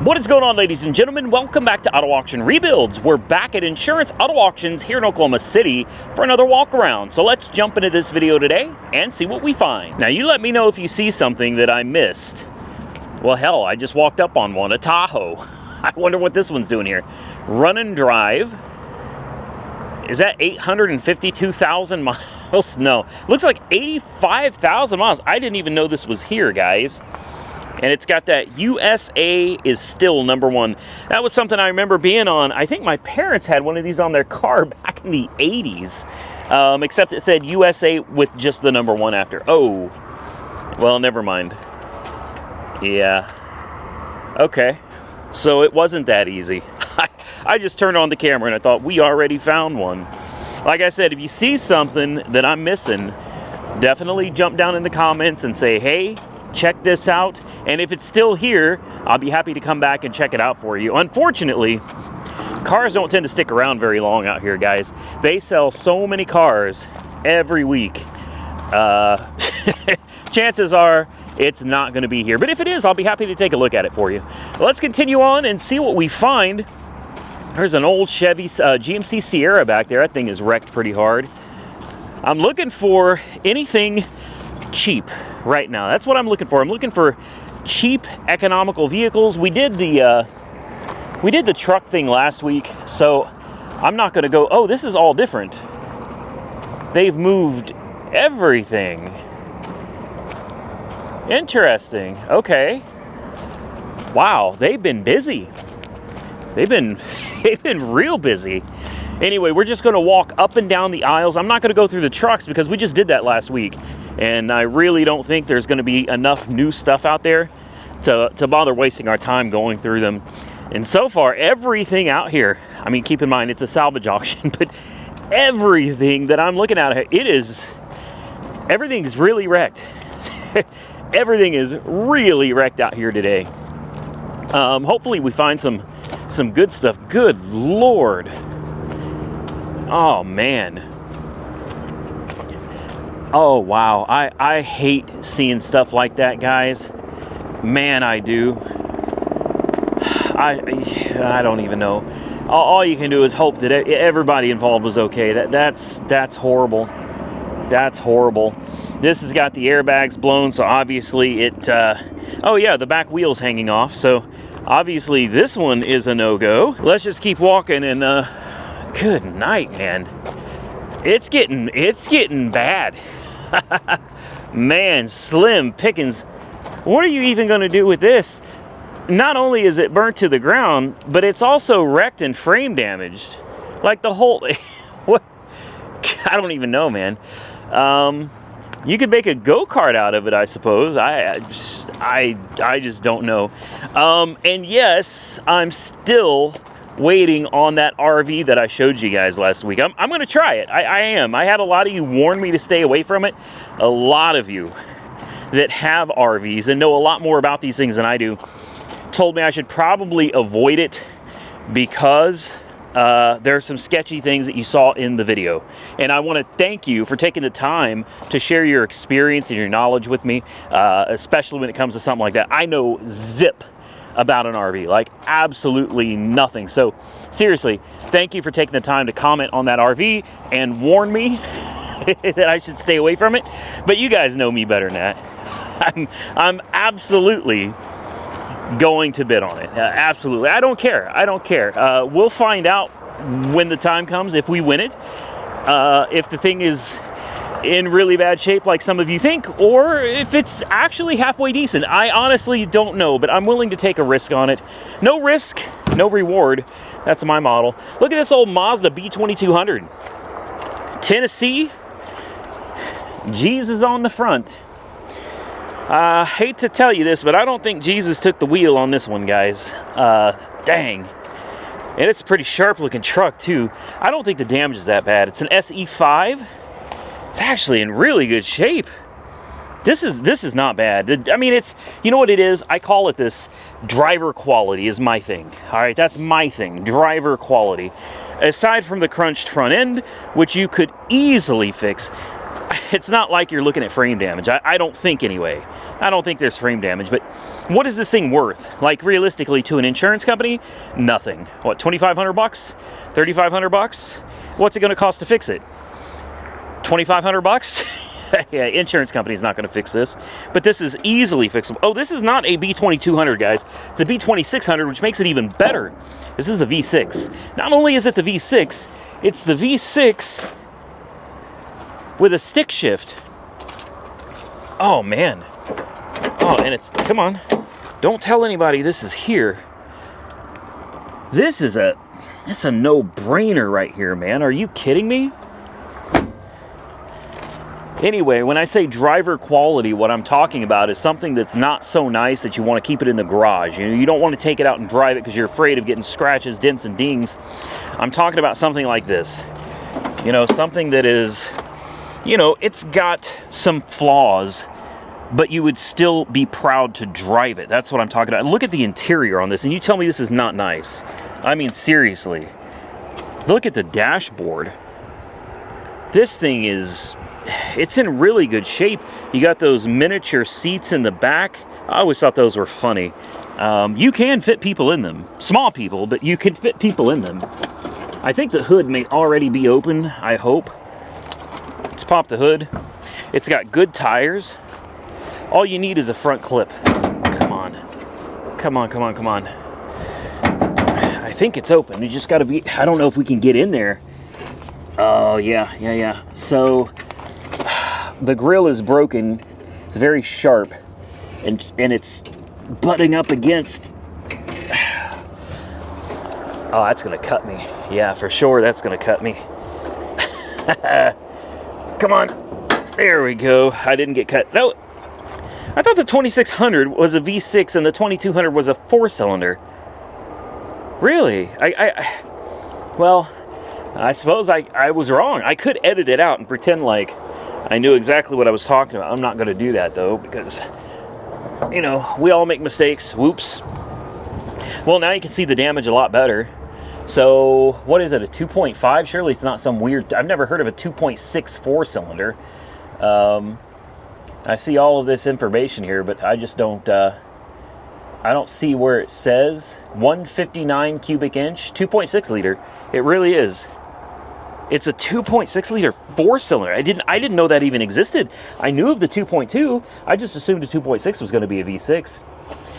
What is going on, ladies and gentlemen? Welcome back to Auto Auction Rebuilds. We're back at Insurance Auto Auctions here in Oklahoma City for another walk around. So let's jump into this video today and see what we find. Now, you let me know if you see something that I missed. Well, hell, I just walked up on one, a Tahoe. I wonder what this one's doing here. Run and drive. Is that 852,000 miles? No, looks like 85,000 miles. I didn't even know this was here, guys. And it's got that USA is still #1. That was something I remember being on. I think my parents had one of these on their car back in the 80s. Except it said USA with just the #1 after. Oh, well, never mind. Yeah. Okay. So it wasn't that easy. I just turned on the camera and I thought we already found one. Like I said, if you see something that I'm missing, definitely jump down in the comments and say, hey, check this out. And if it's still here, I'll be happy to come back and check it out for you. Unfortunately, cars don't tend to stick around very long out here, guys. They sell so many cars every week. Chances are it's not going to be here. But if it is, I'll be happy to take a look at it for you. Let's continue on and see what we find. There's an old Chevy GMC Sierra back there. That thing is wrecked pretty hard. I'm looking for anything cheap right now. That's what I'm looking for. I'm looking for cheap, economical vehicles. We did the truck thing last week, so I'm not going to go, oh, this is all different. They've moved everything. Interesting. Okay. Wow, they've been busy. They've been real busy. Anyway, we're just going to walk up and down the aisles. I'm not going to go through the trucks because we just did that last week. And I really don't think there's going to be enough new stuff out there to bother wasting our time going through them. And so far, everything out here, I mean, keep in mind, it's a salvage auction, but everything that I'm looking at, everything's really wrecked. Everything is really wrecked out here today. Hopefully we find some good stuff. Good Lord. Oh, man. Oh, wow. I hate seeing stuff like that, guys. Man, I do. I don't even know. All you can do is hope that everybody involved was okay. That's horrible. That's horrible. This has got the airbags blown, so obviously it... oh, yeah, the back wheel's hanging off, so obviously this one is a no-go. Let's just keep walking and... Good night, man. It's getting bad. Man, slim pickings. What are you even going to do with this? Not only is it burnt to the ground, but it's also wrecked and frame damaged. Like the whole... What? I don't even know, man. You could make a go-kart out of it, I suppose. I just don't know. And yes, I'm still waiting on that RV that I showed you guys last week. I'm going to try it. I am. I had a lot of you warn me to stay away from it. A lot of you that have RVs and know a lot more about these things than I do told me I should probably avoid it because there are some sketchy things that you saw in the video. And I want to thank you for taking the time to share your experience and your knowledge with me, especially when it comes to something like that. I know zip about an RV, like absolutely nothing. So seriously, thank you for taking the time to comment on that RV and warn me that I should stay away from it. But you guys know me better than that. I'm absolutely going to bid on it. Absolutely. I don't care. I don't care. We'll find out when the time comes if we win it. If the thing is in really bad shape like some of you think, or if it's actually halfway decent. I honestly don't know, but I'm willing to take a risk on it. No risk, no reward. That's my model. Look at this old Mazda B2600. Tennessee. Jesus on the front. I hate to tell you this, but I don't think Jesus took the wheel on this one, guys. Dang. And it's a pretty sharp looking truck too. I don't think the damage is that bad. It's an SE5. It's actually in really good shape. This is not bad. I mean, it's, you know what it is? I call it this driver quality is my thing. All right, that's my thing, driver quality. Aside from the crunched front end, which you could easily fix. it's not like you're looking at frame damage. I don't think anyway. I don't think there's frame damage, but what is this thing worth? Like realistically to an insurance company, nothing. What, 2,500 bucks? 3,500 bucks? What's it going to cost to fix it? 2,500 bucks? Yeah, insurance company's not going to fix this, but this is easily fixable. Oh, this is not a B2600, guys. It's a B2600, which makes it even better. This is the V6. Not only is it the V6, it's the V6 with a stick shift. Oh, man. Oh, and it's, come on. Don't tell anybody this is here. This is it's a no-brainer right here, man. Are you kidding me? Anyway, when I say driver quality, what I'm talking about is something that's not so nice that you want to keep it in the garage. You know, you don't want to take it out and drive it because you're afraid of getting scratches, dents, and dings. I'm talking about something like this. You know, something that is, you know, it's got some flaws, but you would still be proud to drive it. That's what I'm talking about. And look at the interior on this, and you tell me this is not nice. I mean, seriously. Look at the dashboard. This thing is... it's in really good shape. You got those miniature seats in the back. I always thought those were funny. You can fit people in them. Small people, but you can fit people in them. I think the hood may already be open, I hope. Let's pop the hood. It's got good tires. All you need is a front clip. Come on. Come on, come on, come on. I think it's open. You just got to be... I don't know if we can get in there. Oh, yeah. So... the grill is broken. It's very sharp, and it's butting up against. Oh, that's gonna cut me. Yeah, for sure, that's gonna cut me. Come on, there we go. I didn't get cut. No, I thought the 2600 was a V6 and the 2200 was a 4-cylinder. Really? Well, I suppose I was wrong. I could edit it out and pretend like I knew exactly what I was talking about. I'm not going to do that, though, because, you know, we all make mistakes. Whoops. Well, now you can see the damage a lot better. So, what is it, a 2.5? Surely it's not some weird... I've never heard of a 2.6 4-cylinder. I see all of this information here, but I just don't... I don't see where it says 159 cubic inch, 2.6 liter. It really is. It's a 2.6 liter 4-cylinder. I didn't know that even existed. I knew of the 2.2. I just assumed a 2.6 was going to be a V6.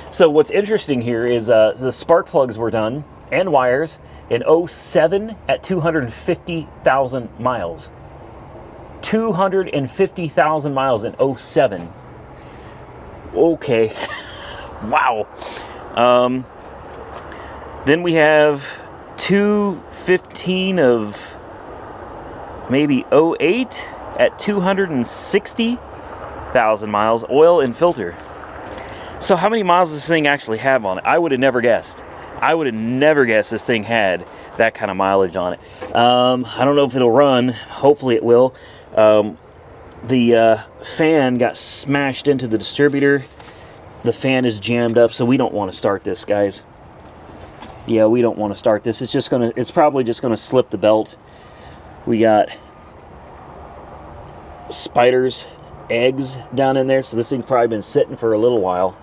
So what's interesting here is the spark plugs were done and wires in 07 at 250,000 miles. 250,000 miles in 07. Okay. Wow. Then we have 215 of maybe 08 at 260,000 miles, oil and filter. So how many miles does this thing actually have on it? I would have never guessed. I would have never guessed this thing had that kind of mileage on it. I don't know if it'll run. Hopefully it will. The fan got smashed into the distributor. The fan is jammed up, so we don't want to start this, guys. Yeah, we don't want to start this. It's probably just gonna slip the belt. We got spiders, eggs down in there, so this thing's probably been sitting for a little while.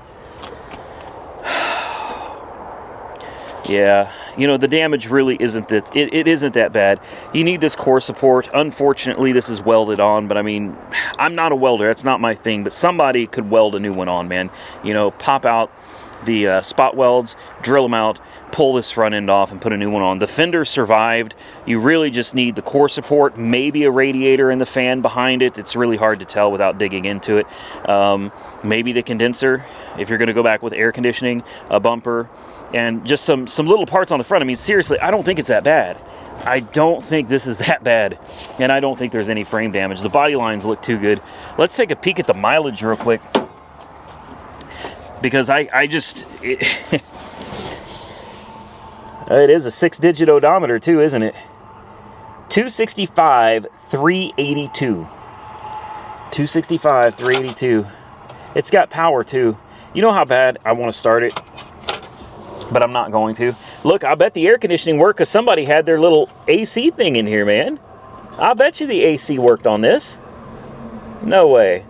Yeah, you know, the damage really isn't that, it isn't that bad. You need this core support. Unfortunately, this is welded on, but I mean, I'm not a welder. That's not my thing, but somebody could weld a new one on, man. You know, pop out the spot welds, drill them out, pull this front end off, and put a new one on. The fender survived. You really just need the core support, maybe a radiator and the fan behind it. It's really hard to tell without digging into it. Maybe the condenser, if you're going to go back with air conditioning, a bumper, and just some little parts on the front. I mean, seriously, I don't think it's that bad. I don't think this is that bad, and I don't think there's any frame damage. The body lines look too good. Let's take a peek at the mileage real quick, because it is a 6-digit odometer too, isn't it? 265, 382. 265, 382. It's got power too. You know how bad I want to start it, but I'm not going to. Look, I bet the air conditioning worked because somebody had their little AC thing in here, man. I bet you the AC worked on this. No way.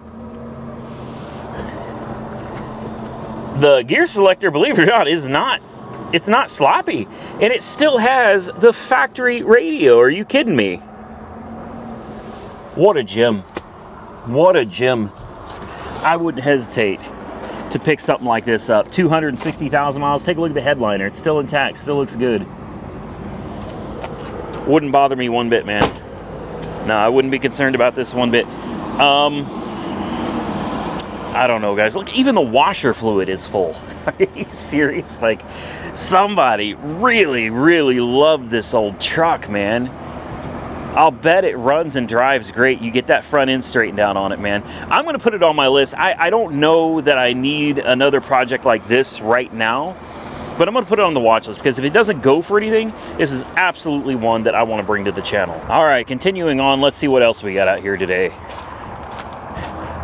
The gear selector, believe it or not, it's not sloppy. And it still has the factory radio. Are you kidding me? What a gem. What a gem. I wouldn't hesitate to pick something like this up. 260,000 miles. Take a look at the headliner. It's still intact. Still looks good. Wouldn't bother me one bit, man. No, I wouldn't be concerned about this one bit. I don't know, guys. Look, even the washer fluid is full. Are you serious? Like, somebody really, really loved this old truck, man. I'll bet it runs and drives great. You get that front end straightened out on it, man. I'm going to put it on my list. I don't know that I need another project like this right now, but I'm going to put it on the watch list because if it doesn't go for anything, this is absolutely one that I want to bring to the channel. All right, continuing on, let's see what else we got out here today.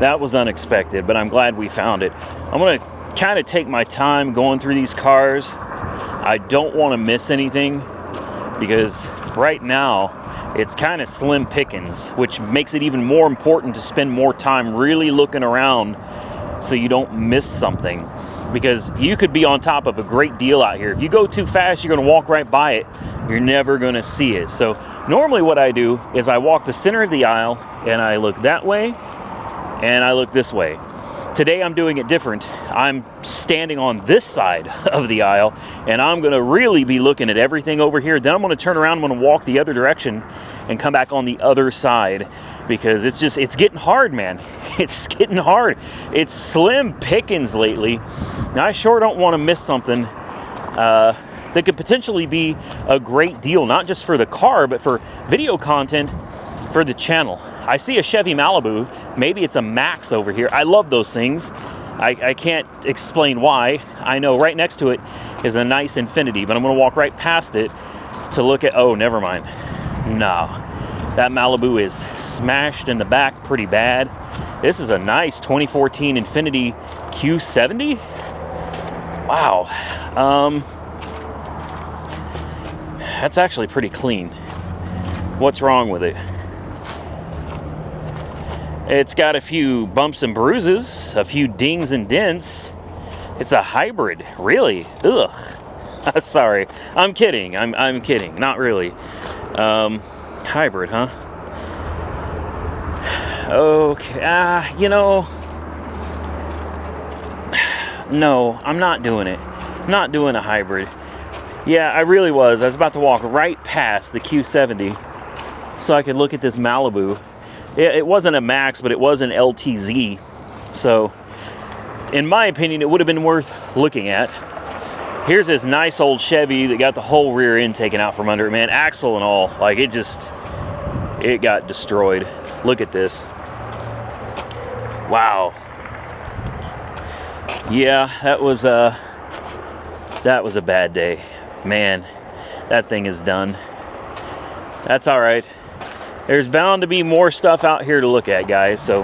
That was unexpected, but I'm glad we found it. I'm going to kind of take my time going through these cars. I don't want to miss anything because right now it's kind of slim pickings, which makes it even more important to spend more time really looking around so you don't miss something, because you could be on top of a great deal out here. If you go too fast, you're going to walk right by it. You're never going to see it. So normally what I do is I walk the center of the aisle and I look that way and I look this way. Today I'm doing it different. I'm standing on this side of the aisle and I'm gonna really be looking at everything over here. Then I'm gonna turn around, I'm gonna walk the other direction and come back on the other side, because it's getting hard, man. It's getting hard. It's slim pickings lately. Now I sure don't wanna miss something that could potentially be a great deal, not just for the car, but for video content for the channel. I see a Chevy Malibu. Maybe it's a Max over here. I love those things. I can't explain why. I know right next to it is a nice Infiniti, but I'm going to walk right past it to look at... Oh, never mind. No. That Malibu is smashed in the back pretty bad. This is a nice 2014 Infiniti Q70. Wow. That's actually pretty clean. What's wrong with it? It's got a few bumps and bruises, a few dings and dents. It's a hybrid, really? Ugh. Sorry, I'm kidding. I'm kidding. Not really. Hybrid, huh? Okay. You know, no, I'm not doing it. I'm not doing a hybrid. Yeah, I really was. I was about to walk right past the Q70 so I could look at this Malibu. It wasn't a Max, but it was an LTZ. So, in my opinion, it would have been worth looking at. Here's this nice old Chevy that got the whole rear end taken out from under it, man. Axle and all. Like, it got destroyed. Look at this. Wow. Yeah, that was a bad day. Man, that thing is done. That's all right. There's bound to be more stuff out here to look at, guys, so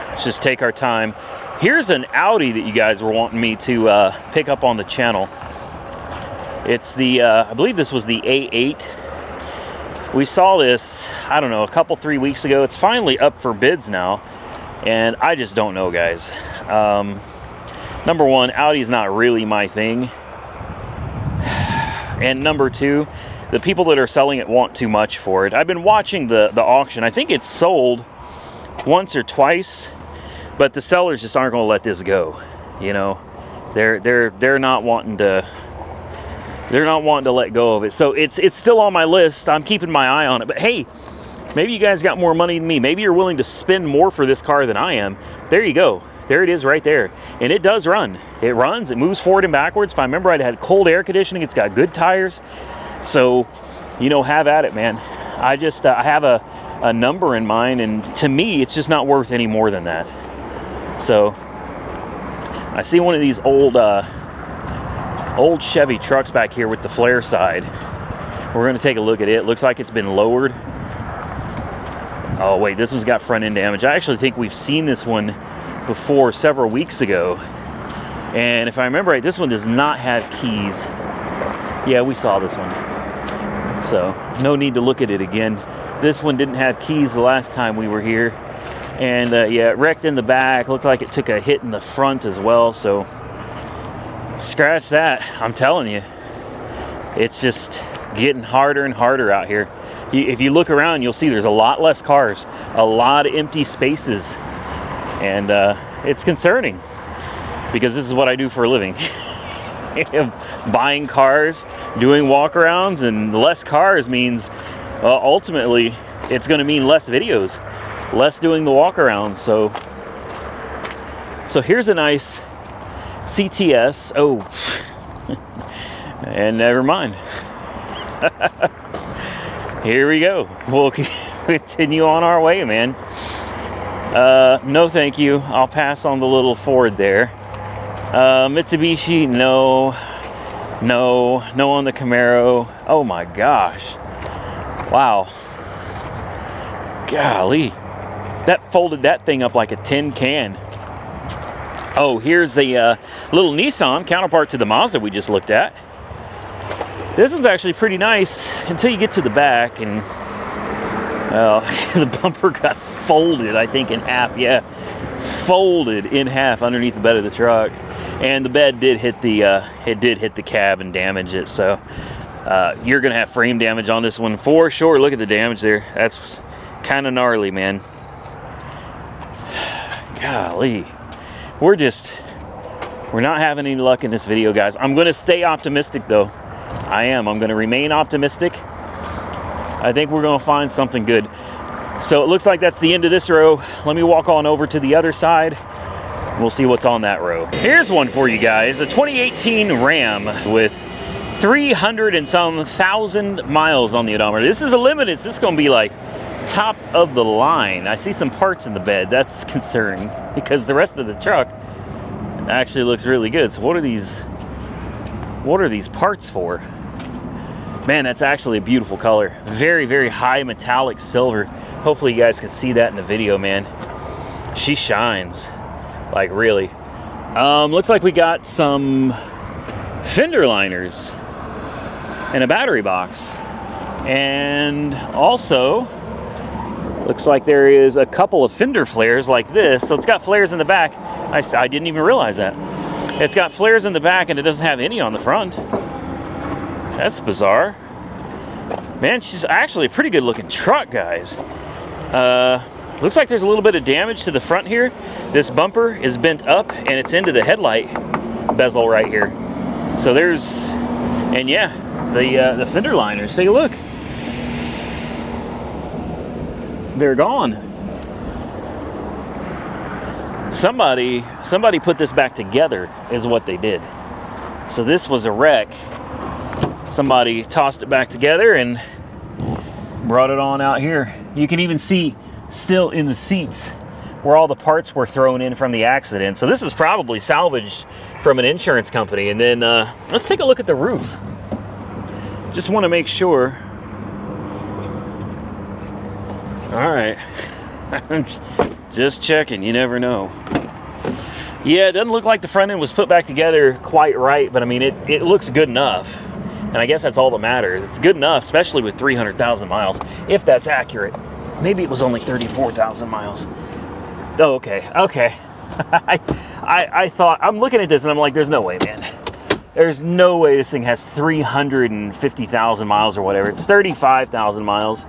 let's just take our time. Here's an Audi that you guys were wanting me to pick up on the channel. It's the, I believe this was the A8. We saw this, I don't know, a couple, 3 weeks ago. It's finally up for bids now, and I just don't know, guys. Number one, Audi's not really my thing. And number two, the people that are selling it want too much for it. I've been watching the auction. I think it's sold once or twice, but the sellers just aren't going to let this go. You know, they're not wanting to let go of it. So it's still on my list. I'm keeping my eye on it. But hey, maybe you guys got more money than me. Maybe you're willing to spend more for this car than I am. There you go. There it is right there. And it does run. It runs. It moves forward and backwards. If I remember right, it had cold air conditioning. It's got good tires. So, you know, have at it, man. I have a number in mind, and to me, it's just not worth any more than that. So, I see one of these old Chevy trucks back here with the flare side. We're going to take a look at it. Looks like it's been lowered. Oh, wait, this one's got front end damage. I actually think we've seen this one before several weeks ago. And if I remember right, this one does not have keys. Yeah, we saw this one. So, no need to look at it again. This one didn't have keys the last time we were here. And yeah, it wrecked in the back. Looked like it took a hit in the front as well. So scratch that. I'm telling you, it's just getting harder and harder out here. If you look around, you'll see there's a lot less cars, a lot of empty spaces, and it's concerning because this is what I do for a living. Buying cars, doing walkarounds, and less cars means ultimately it's going to mean less videos, less doing the walkarounds. So here's a nice CTS. Oh, and never mind. Here we go. We'll continue on our way, man. No thank you. I'll pass on the little Ford there. Mitsubishi, no on the Camaro. Oh my gosh. Wow. Golly. That folded that thing up like a tin can. Oh, here's a little Nissan counterpart to the Mazda we just looked at. This one's actually pretty nice until you get to the back, and the bumper got folded, I think, in half. Yeah, folded in half underneath the bed of the truck, and the bed did hit the cab and damage it. So you're gonna have frame damage on this one for sure. Look at the damage there. That's kind of gnarly, man. Golly, we're not having any luck in this video, guys. I'm gonna stay optimistic though. I'm going to remain optimistic. I think we're going to find something good. So it looks like that's the end of this row. Let me walk on over to the other side. We'll see what's on that row. Here's one for you guys. A 2018 Ram with 300 and some thousand miles on the odometer. This is a limited. So this is going to be like top of the line. I see some parts in the bed. That's concerning because the rest of the truck actually looks really good. So what are these parts for? Man, that's actually a beautiful color. Very, very high metallic silver. Hopefully you guys can see that in the video, man. She shines, like really. Looks like we got some fender liners and a battery box. And also, looks like there is a couple of fender flares like this. So it's got flares in the back. I didn't even realize that. It's got flares in the back and it doesn't have any on the front. That's bizarre. Man, she's actually a pretty good looking truck, guys. Looks like there's a little bit of damage to the front here. This bumper is bent up and it's into the headlight bezel right here. So there's, and yeah, the fender liners, take a look. They're gone. Somebody put this back together is what they did. So this was a wreck. Somebody tossed it back together and brought it on out here. You can even see still in the seats where all the parts were thrown in from the accident. So this is probably salvaged from an insurance company. And then let's take a look at the roof. Just want to make sure. All right. Just checking, you never know. Yeah, it doesn't look like the front end was put back together quite right, but I mean, it looks good enough. And I guess that's all that matters. It's good enough, especially with 300,000 miles, if that's accurate. Maybe it was only 34,000 miles. Oh, okay. I thought, I'm looking at this and I'm like, there's no way, man. There's no way this thing has 350,000 miles or whatever. It's 35,000 miles.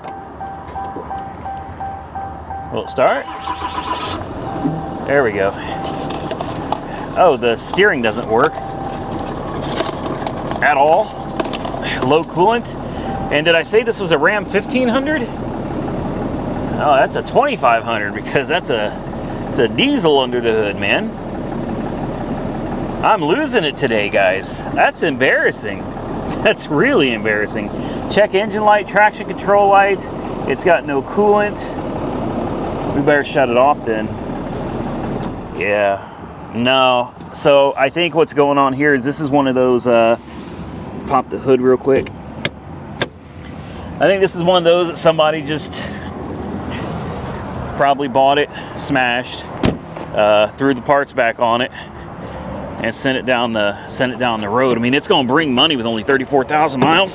Will it start? There we go. Oh, the steering doesn't work at all. Low coolant. And did I say this was a Ram 1500? Oh, that's a 2500 because it's a diesel under the hood, man. I'm losing it today, guys. That's embarrassing. That's really embarrassing. Check engine light, traction control light. It's got no coolant. We better shut it off then. Yeah. No. So I think what's going on here is this is one of those, pop the hood real quick. I think this is one of those that somebody just probably bought it, smashed, threw the parts back on it, and sent it down the road. I mean, it's going to bring money with only 34,000 miles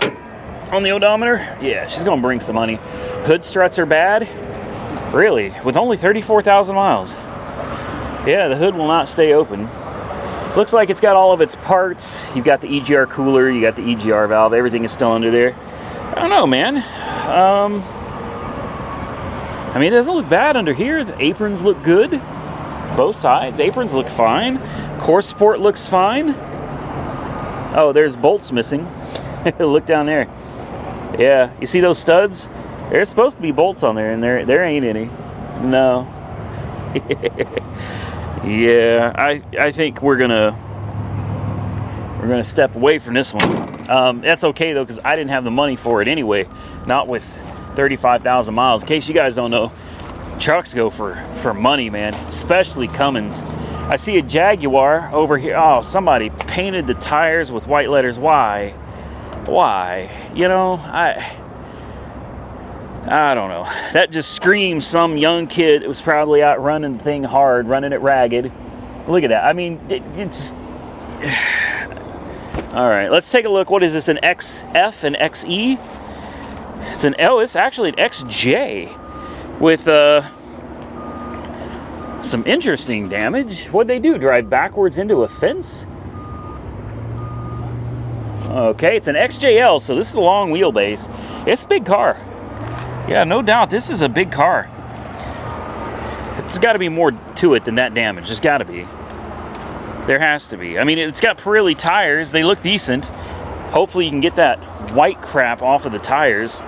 on the odometer. Yeah, she's going to bring some money. Hood struts are bad. Really? With only 34,000 miles? Yeah, the hood will not stay open. Looks like it's got all of its parts. You've got the EGR cooler, you got the EGR valve, everything is still under there. I don't know, man. I mean, it doesn't look bad under here. The aprons look good. Both sides. Aprons look fine. Core support looks fine. Oh, there's bolts missing. Look down there. Yeah, you see those studs? There's supposed to be bolts on there, and there ain't any. No. Yeah, I think we're gonna step away from this one. That's okay though, because I didn't have the money for it anyway. Not with 35,000 miles. In case you guys don't know, trucks go for money, man. Especially Cummins. I see a Jaguar over here. Oh, somebody painted the tires with white letters. Why? Why? You know, I don't know. That just screams some young kid that was probably out running the thing hard, running it ragged. Look at that. I mean, it's... All right, let's take a look. What is this, an XF, an XE? It's an L. It's actually an XJ with some interesting damage. What'd they do? Drive backwards into a fence? Okay, it's an XJL, so this is a long wheelbase. It's a big car. Yeah, no doubt, this is a big car. It's got to be more to it than that damage. There's got to be. There has to be. I mean, it's got Pirelli tires. They look decent. Hopefully you can get that white crap off of the tires.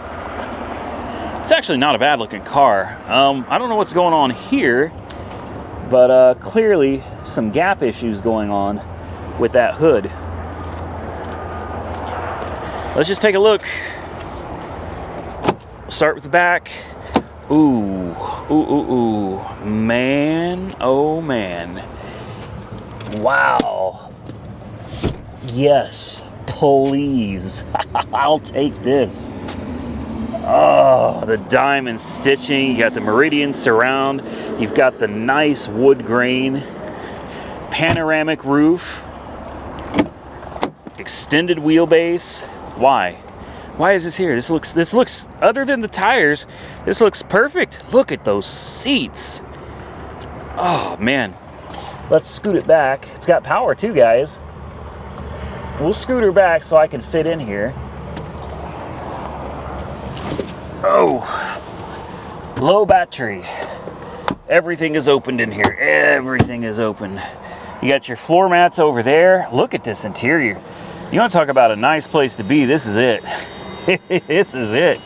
It's actually not a bad looking car. I don't know what's going on here, but clearly some gap issues going on with that hood. Let's just take a look. Start with the back. Ooh, ooh, ooh, ooh. Man, oh man. Wow. Yes, please. I'll take this. Oh, the diamond stitching. You got the Meridian surround. You've got the nice wood grain. Panoramic roof. Extended wheelbase. Why? Why is this here? This looks, other than the tires, this looks perfect. Look at those seats. Oh, man. Let's scoot it back. It's got power too, guys. We'll scoot her back so I can fit in here. Oh. Low battery. Everything is opened in here. Everything is open. You got your floor mats over there. Look at this interior. You want to talk about a nice place to be? This is it. This is it.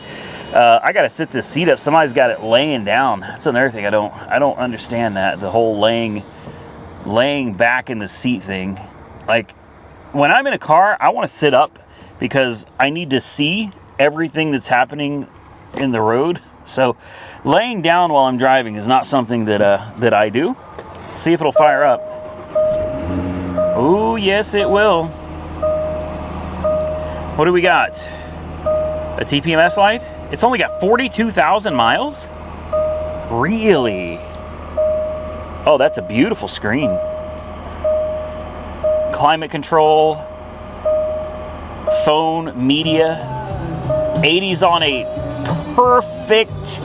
I gotta sit this seat up. Somebody's got it laying down. That's another thing I don't understand, that the whole laying back in the seat thing. Like, when I'm in a car, I want to sit up because I need to see everything that's happening in the road. So laying down while I'm driving is not something that I do. Let's see if it'll fire up. Oh yes, it will. What do we got? A TPMS light? It's only got 42,000 miles? Really? Oh, that's a beautiful screen. Climate control, phone, media, 80s on 8. Perfect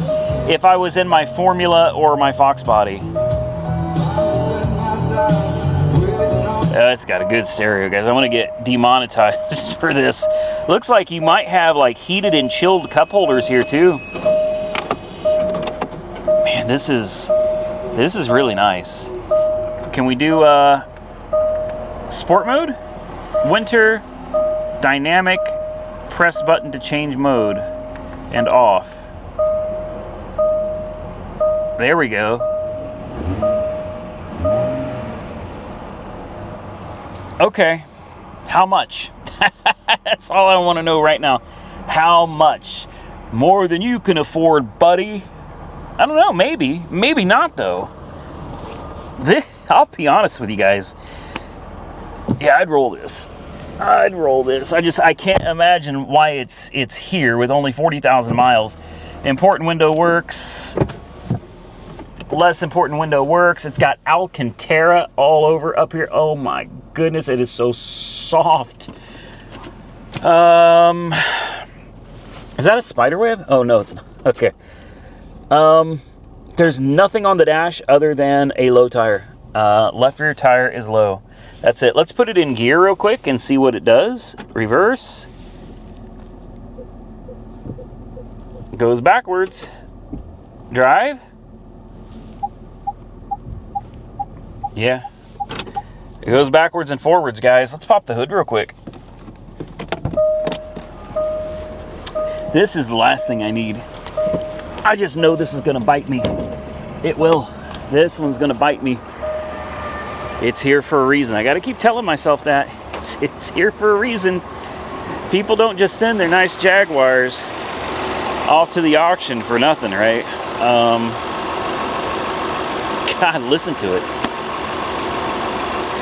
if I was in my Formula or my Fox body. It's got a good stereo, guys. I want to get demonetized for this. Looks like you might have like heated and chilled cup holders here too. Man, this is really nice. Can we do sport mode? Winter, dynamic, press button to change mode and off. There we go. Okay, how much? That's all I want to know right now. How much? More than you can afford, buddy. I don't know, maybe not though. I'll be honest with you guys. Yeah, I'd roll this. I can't imagine why it's here with only 40,000 miles. Important window works. Less important window works. It's got Alcantara all over up here. Oh my goodness, it is so soft. Is that a spider web? Oh no, it's not. Okay. There's nothing on the dash other than a low tire. Left rear tire is low. That's it. Let's put it in gear real quick and see what it does. Reverse. Goes backwards. Drive. Yeah. It goes backwards and forwards, guys. Let's pop the hood real quick. This is the last thing I need. I just know this is gonna bite me. It will. This one's gonna bite me. It's here for a reason. I gotta keep telling myself that. It's here for a reason. People don't just send their nice Jaguars off to the auction for nothing, right? God, listen to it.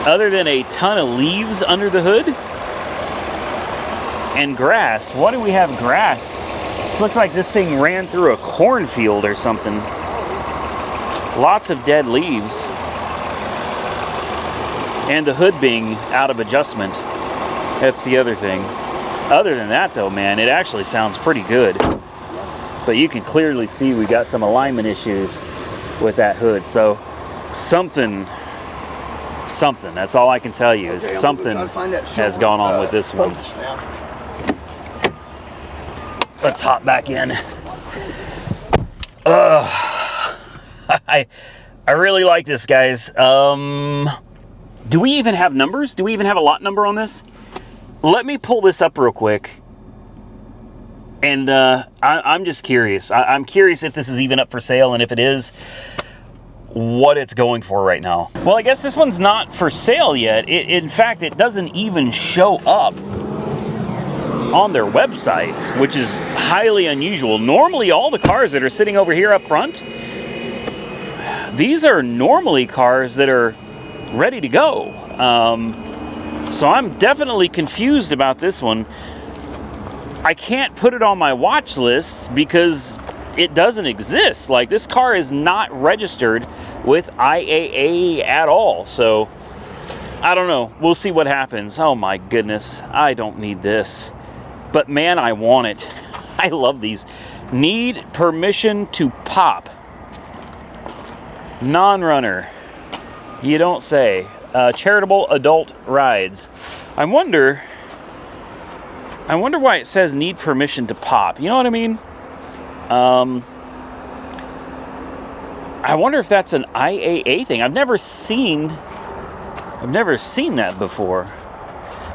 Other than a ton of leaves under the hood and grass. What do we have? Grass. This looks like this thing ran through a cornfield or something. Lots of dead leaves. And the hood being out of adjustment. That's the other thing. Other than that though, man, it actually sounds pretty good. But you can clearly see we got some alignment issues with that hood. So something, that's all I can tell you, is something has gone on with this one. Let's hop back in. I really like this, guys. Do we even have numbers? Do we even have a lot number on this? Let me pull this up real quick. And I'm just curious. I'm curious if this is even up for sale, and if it is, what it's going for right now. Well, I guess this one's not for sale yet. In fact, it doesn't even show up on their website, which is highly unusual. Normally, all the cars that are sitting over here up front, these are normally cars that are ready to go. So I'm definitely confused about this one. I can't put it on my watch list because it doesn't exist. Like, this car is not registered with IAA at all. So I don't know. We'll see what happens. Oh my goodness. I don't need this. But man, I want it. I love these. Need permission to pop. Non-runner. You don't say. Charitable adult rides. I wonder why it says need permission to pop. You know what I mean? I wonder if that's an IAA thing. I've never seen that before.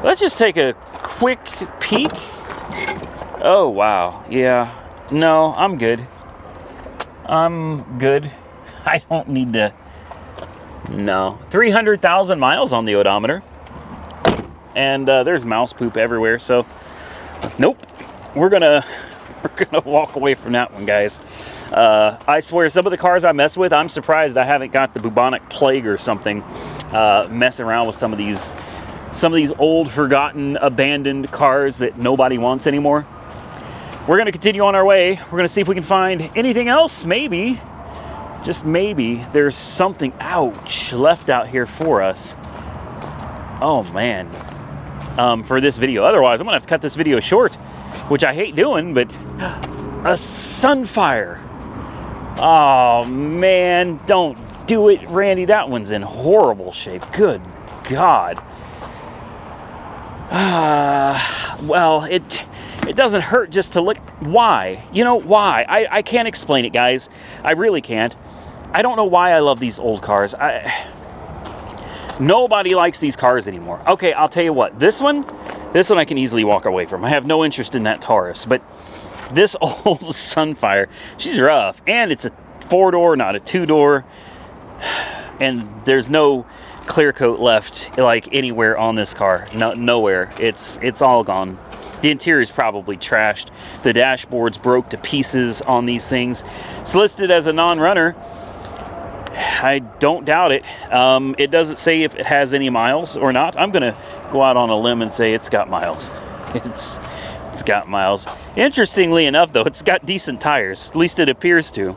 Let's just take a quick peek. Oh, wow. Yeah. No, I'm good. I'm good. I don't need to. No. 300,000 miles on the odometer. And there's mouse poop everywhere, so nope. We're gonna walk away from that one, guys. I swear, some of the cars I mess with, I'm surprised I haven't got the bubonic plague or something messing around with some of these old, forgotten, abandoned cars that nobody wants anymore. We're gonna continue on our way. We're gonna see if we can find anything else. Maybe, just maybe, there's something, ouch, left out here for us. Oh man. For this video. Otherwise, I'm gonna have to cut this video short, which I hate doing, but a Sunfire. Oh man, don't do it, Randy. That one's in horrible shape. Good God. Well, it doesn't hurt just to look. Why? You know, why? I can't explain it, guys. I really can't. I don't know why I love these old cars. Nobody likes these cars anymore. Okay, I'll tell you what. This one I can easily walk away from. I have no interest in that Taurus, but this old Sunfire, she's rough. And it's a 4-door, not a 2-door. And there's no clear coat left, like, anywhere on this car. No, nowhere. It's all gone. The interior's probably trashed. The dashboard's broke to pieces on these things. It's listed as a non-runner. I don't doubt it. It doesn't say if it has any miles or not. I'm gonna go out on a limb and say it's got miles. It's got miles. Interestingly enough, though, it's got decent tires. At least it appears to.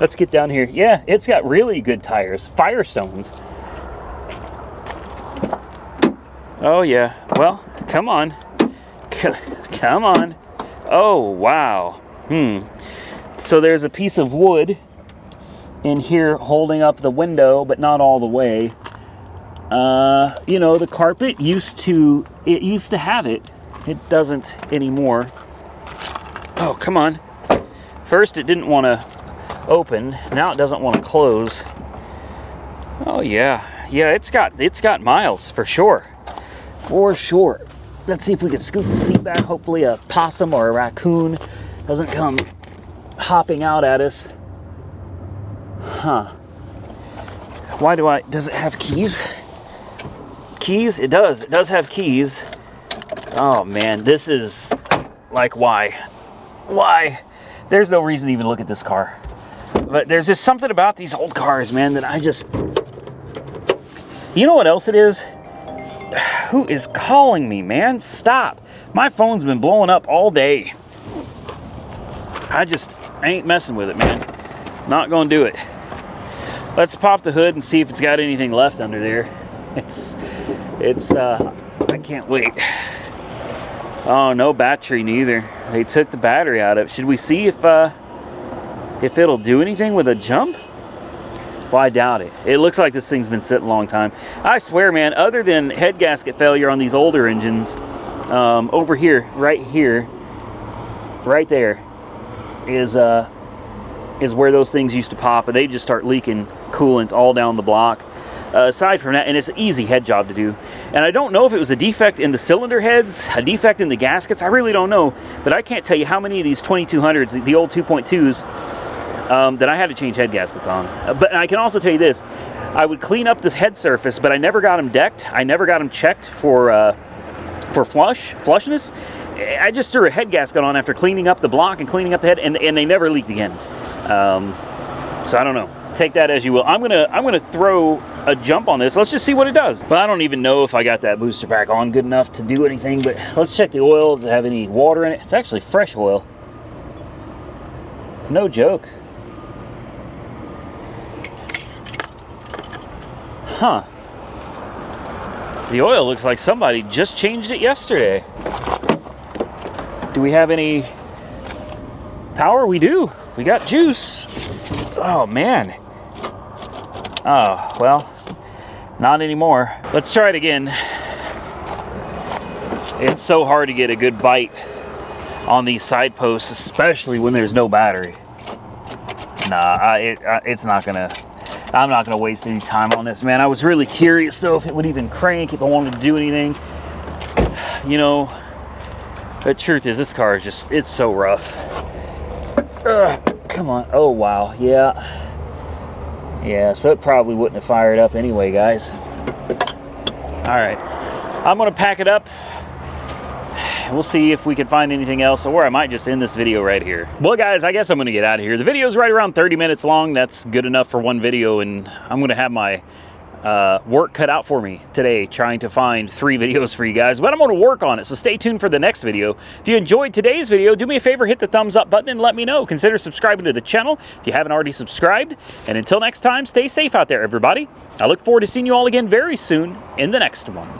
Let's get down here. Yeah, it's got really good tires. Firestones. Oh yeah. Well, come on. Come on. Oh wow. So there's a piece of wood in here holding up the window, but not all the way. You know, the carpet used to have it. It doesn't anymore. Oh, come on. First it didn't want to open. Now it doesn't want to close. Oh yeah. Yeah, it's got miles for sure. For sure. Let's see if we can scoot the seat back. Hopefully a possum or a raccoon doesn't come hopping out at us. Huh. Does it have keys? Keys? It does. It does have keys. Oh man, this is like, why? Why? There's no reason to even look at this car. But there's just something about these old cars, man, that I just... You know what else it is? Who is calling me, man? Stop. My phone's been blowing up all day. I ain't messing with it, man. Not gonna do it. Let's pop the hood and see if it's got anything left under there. I can't wait. Oh, no battery neither. They took the battery out of it. Should we see if it'll do anything with a jump? Well, I doubt it. It looks like this thing's been sitting a long time. I swear, man, other than head gasket failure on these older engines, over here, right there, is where those things used to pop, and they just start leaking coolant all down the block. Aside from that, and it's an easy head job to do. And I don't know if it was a defect in the cylinder heads, a defect in the gaskets. I really don't know. But I can't tell you how many of these 2200s, the old 2.2s, that I had to change head gaskets on. But I can also tell you this. I would clean up the head surface, but I never got them decked. I never got them checked for flushness. I just threw a head gasket on after cleaning up the block and cleaning up the head, and they never leaked again. So I don't know. Take that as you will. I'm gonna throw a jump on this. Let's just see what it does. Well, I don't even know if I got that booster pack on good enough to do anything, but let's check the oil. Does it have any water in it? It's actually fresh oil. No joke. Huh. The oil looks like somebody just changed it yesterday. Do we have any power? We do. We got juice. Oh, man. Oh, well, not anymore. Let's try it again. It's so hard to get a good bite on these side posts, especially when there's no battery. Nah, it's not gonna... I'm not gonna waste any time on this, man. I was really curious, though, if it would even crank, if I wanted to do anything. You know, the truth is, this car is just... It's so rough. Ugh, come on. Oh, wow. Yeah. Yeah, so it probably wouldn't have fired up anyway, guys. All right. I'm going to pack it up. We'll see if we can find anything else, or I might just end this video right here. Well, guys, I guess I'm going to get out of here. The video's right around 30 minutes long. That's good enough for one video, and I'm going to have my work cut out for me today trying to find 3 videos for you guys, but I'm going to work on it, so stay tuned for the next video. If you enjoyed today's video, do me a favor, hit the thumbs up button and let me know. Consider subscribing to the channel if you haven't already subscribed, and until next time, stay safe out there, everybody. I look forward to seeing you all again very soon in the next one.